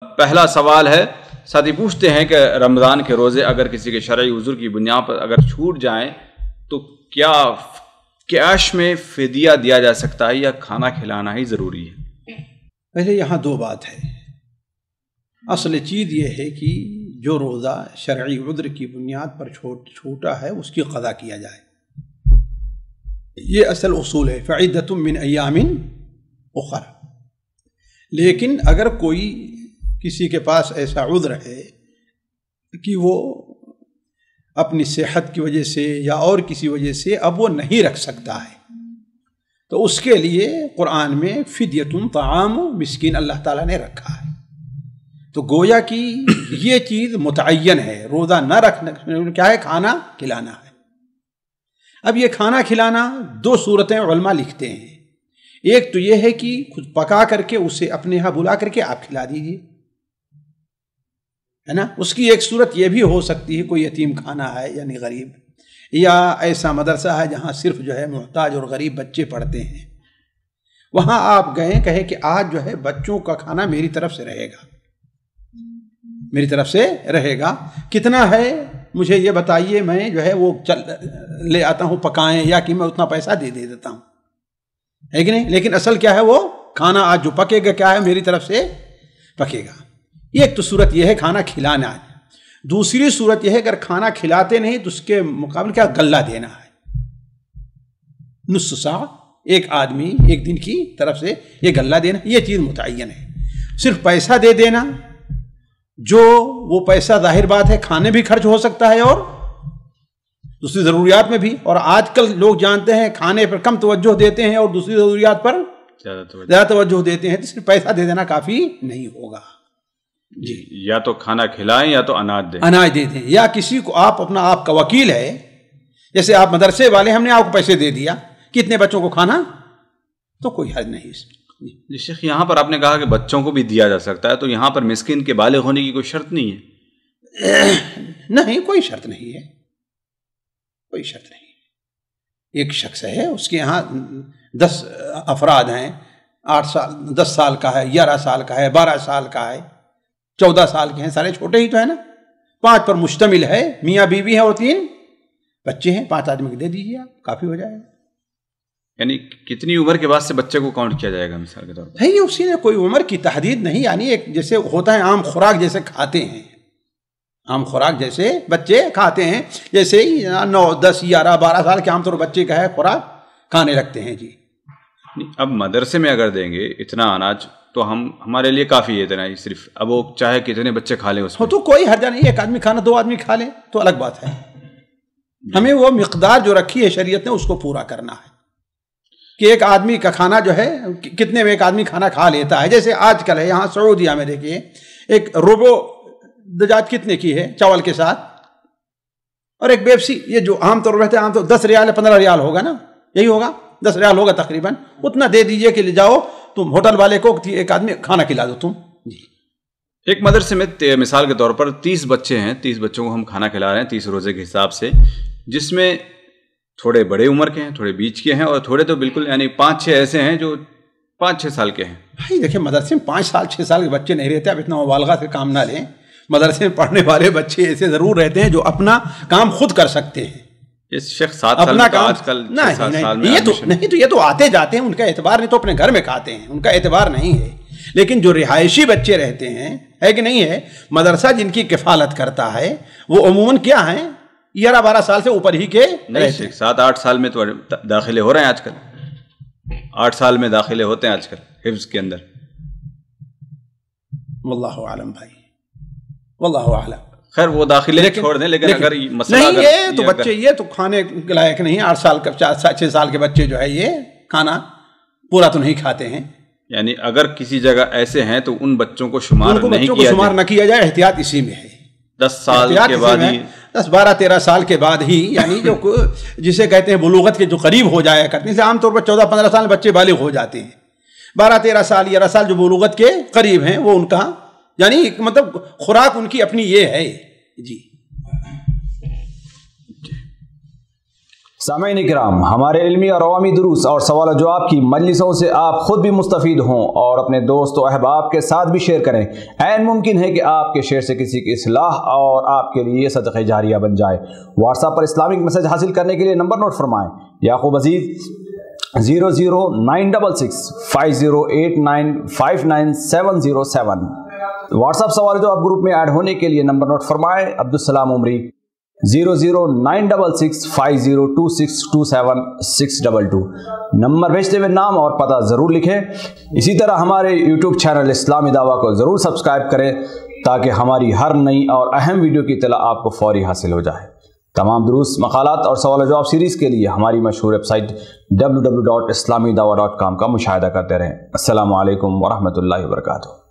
پہلا سوال ہے، ساتھی پوچھتے ہیں کہ رمضان کے روزے اگر کسی کے شرعی عذر کی بنیاد پر اگر چھوٹ جائیں تو کیا کیش میں فدیہ دیا جا سکتا ہے یا کھانا کھلانا ہی ضروری ہے؟ پہلے یہاں دو بات ہے. اصل چیز یہ ہے کہ جو روزہ شرعی عذر کی بنیاد پر چھوٹا ہے اس کی قضا کیا جائے. یہ اصل اصول ہے، فعدۃ من ایام اخر. لیکن اگر کوئی کسی کے پاس ایسا عذر ہے کہ وہ اپنی صحت کی وجہ سے یا اور کسی وجہ سے اب وہ نہیں رکھ سکتا ہے، تو اس کے لیے قرآن میں فدیۃ طعام مسکین اللہ تعالیٰ نے رکھا ہے. تو گویا کہ یہ چیز متعین ہے، روزہ نہ رکھنا کیا ہے؟ کھانا کھلانا ہے. اب یہ کھانا کھلانا دو صورتیں علماء لکھتے ہیں. ایک تو یہ ہے کہ خود پکا کر کے اسے اپنے یہاں بلا کر کے آپ کھلا دیجیے، ہے نا. اس کی ایک صورت یہ بھی ہو سکتی ہے، کوئی یتیم خانہ ہے یعنی غریب، یا ایسا مدرسہ ہے جہاں صرف جو ہے محتاج اور غریب بچے پڑھتے ہیں، وہاں آپ گئے کہے کہ آج جو ہے بچوں کا کھانا میری طرف سے رہے گا، میری طرف سے رہے گا. کتنا ہے مجھے یہ بتائیے، میں جو ہے وہ لے آتا ہوں پکائیں، یا کہ میں اتنا پیسہ دے دیتا ہوں، ہے کہ نہیں. لیکن اصل کیا ہے، وہ کھانا آج جو پکے گا کیا ہے، میری طرف سے پکے گا. ایک تو صورت یہ ہے کھانا کھلانا. دوسری صورت یہ ہے اگر کھانا کھلاتے نہیں تو اس کے مقابلے کیا غلہ دینا ہے. نصف سا ایک آدمی ایک دن کی طرف سے یہ غلہ دینا، یہ چیز متعین ہے. صرف پیسہ دے دینا، جو وہ پیسہ ظاہر بات ہے کھانے بھی خرچ ہو سکتا ہے اور دوسری ضروریات میں بھی. اور آج کل لوگ جانتے ہیں کھانے پر کم توجہ دیتے ہیں اور دوسری ضروریات پر زیادہ توجہ دیتے ہیں. تو صرف پیسہ دے دینا کافی نہیں ہوگا. جی، یا تو کھانا کھلائیں یا تو اناج دیں. اناج دے دیں، یا کسی کو آپ کا وکیل ہے، جیسے آپ مدرسے والے، ہم نے آپ کو پیسے دے دیا کتنے بچوں کو کھانا، تو کوئی حرج نہیں اس میں. جی شیخ، یہاں پر آپ نے کہا کہ بچوں کو بھی دیا جا سکتا ہے، تو یہاں پر مسکین کے بالغ ہونے کی کوئی شرط نہیں ہے؟ نہیں، کوئی شرط نہیں ہے، کوئی شرط نہیں. ایک شخص ہے، اس کے یہاں 10 افراد ہیں، 8 سال 10 سال کا ہے، 11 سال کا ہے، 12 سال کا ہے، 14 سال کے ہیں، سارے چھوٹے ہی تو ہے نا. 5 پر مشتمل ہے، میاں بیوی ہیں اور 3 بچے ہیں. 5 آدمی کو دے دیجیے آپ، کافی ہو جائے گا. یعنی کتنی عمر کے بعد سے بچے کو کاؤنٹ کیا جائے گا مثال کے طور پر؟ نہیں، اسی نے کوئی عمر کی تحدید نہیں. یعنی ایک جیسے ہوتا ہے عام خوراک جیسے کھاتے ہیں، عام خوراک جیسے بچے کھاتے ہیں، جیسے 9 10 11 12 سال کے عام طور بچے کا ہے خوراک کھانے لگتے ہیں. جی اب مدرسے میں اگر دیں گے اتنا اناج تو ہمارے لیے کافی ہے اتنا ہی. صرف اب وہ چاہے کتنے بچے کھا لیں اس میں تو کوئی حرج نہیں. ایک آدمی کھانا 2 آدمی کھا لیں تو الگ بات ہے. ہمیں وہ مقدار جو رکھی ہے شریعت نے اس کو پورا کرنا ہے کہ ایک آدمی کا کھانا جو ہے کتنے میں ایک آدمی کھانا کھا لیتا ہے. جیسے آج کل ہے یہاں سعودیہ میں دیکھیے، ایک روبو دجاج کتنے کی ہے چاول کے ساتھ، اور ایک بیپسی، یہ جو عام طور پر رہتے ہیں عام طور 10 ریال یا 15 ریال ہوگا نا، یہی ہوگا 10 ریال ہوگا تقریباً. اتنا دے دیجئے کہ لے جاؤ تم ہوٹل والے کو، ایک آدمی کھانا کھلا دو تم. جی، ایک مدرسے میں مثال کے طور پر 30 بچے ہیں، 30 بچوں کو ہم کھانا کھلا رہے ہیں 30 روزے کے حساب سے، جس میں تھوڑے بڑے عمر کے ہیں، تھوڑے بیچ کے ہیں، اور تھوڑے تو بالکل یعنی 5-6 ایسے ہیں جو 5-6 سال کے ہیں. بھائی دیکھیں مدرسے میں 5 سال 6 سال کے بچے نہیں رہتے. اب اتنا مبالغہ سے کام نہ لیں. مدرسے میں پڑھنے والے بچے ایسے ضرور رہتے ہیں جو اپنا کام خود کر سکتے ہیں. اس شیخ 7 سال کا آج کل 7 سال میں یہ تو آتے جاتے ہیں، ان کا اعتبار نہیں، تو اپنے گھر میں کھاتے ہیں، ان کا اعتبار نہیں ہے. لیکن جو رہائشی بچے رہتے ہیں، ہے کہ نہیں ہے، مدرسہ جن کی کفالت کرتا ہے وہ عموماً کیا ہیں 11-12 سال سے اوپر ہی کے نہیں. 7-8 سال میں تو داخلے ہو رہے ہیں آج کل، 8 سال میں داخلے ہوتے ہیں آج کل حفظ کے اندر. واللہ عالم بھائی، واللہ عالم. خیر وہ داخلے چھوڑ دیں، لیکن اگر مسئلہ نہیں، یہ تو بچے یہ تو کھانے کے لائق نہیں. 8 سال کا 6 سال کے بچے جو ہے یہ کھانا پورا تو نہیں کھاتے ہیں. یعنی اگر کسی جگہ ایسے ہیں تو ان بچوں کو شمار نہ کیا جائے. احتیاط اسی میں ہے. 10 سال کے بعد ہی 10 12 13 سال کے بعد ہی، یعنی جو جسے کہتے ہیں بلوغت کے جو قریب ہو جایا کرتے ہیں، عام طور پر 14 15 سال بچے بالغ ہو جاتے ہیں. 12 13 سال 11 سال جو بلوغت کے قریب ہیں وہ ان کا یعنی مطلب خوراک ان کی اپنی یہ ہے. جی سامعین کرام، ہمارے علمی اور عوامی دروس اور سوال و جواب کی مجلسوں سے آپ خود بھی مستفید ہوں اور اپنے دوست و احباب کے ساتھ بھی شیئر کریں۔ عین ممکن ہے کہ آپ کے شیئر سے کسی کی اصلاح اور آپ کے لیے صدقہ جاریہ بن جائے۔ واٹس ایپ پر اسلامک میسج حاصل کرنے کے لیے نمبر نوٹ فرمائیں: یعقوب عزیز 009665089590707۔ واٹس ایپ سوال و جواب گروپ میں ایڈ ہونے کے لیے نمبر نوٹ فرمائیں: عبدالسلام عمری 0096650262762۔ نمبر بھیجتے ہوئے نام اور پتہ ضرور لکھیں۔ اسی طرح ہمارے یوٹیوب چینل اسلامی دعویٰ کو ضرور سبسکرائب کریں تاکہ ہماری ہر نئی اور اہم ویڈیو کی اطلاع آپ کو فوری حاصل ہو جائے۔ تمام دروس، مقالات اور سوال و جواب سیریز کے لیے ہماری مشہور ویب سائٹ www.islamidawah.com کا مشاہدہ کرتے رہیں۔ السلام علیکم ورحمۃ اللہ وبرکاتہ۔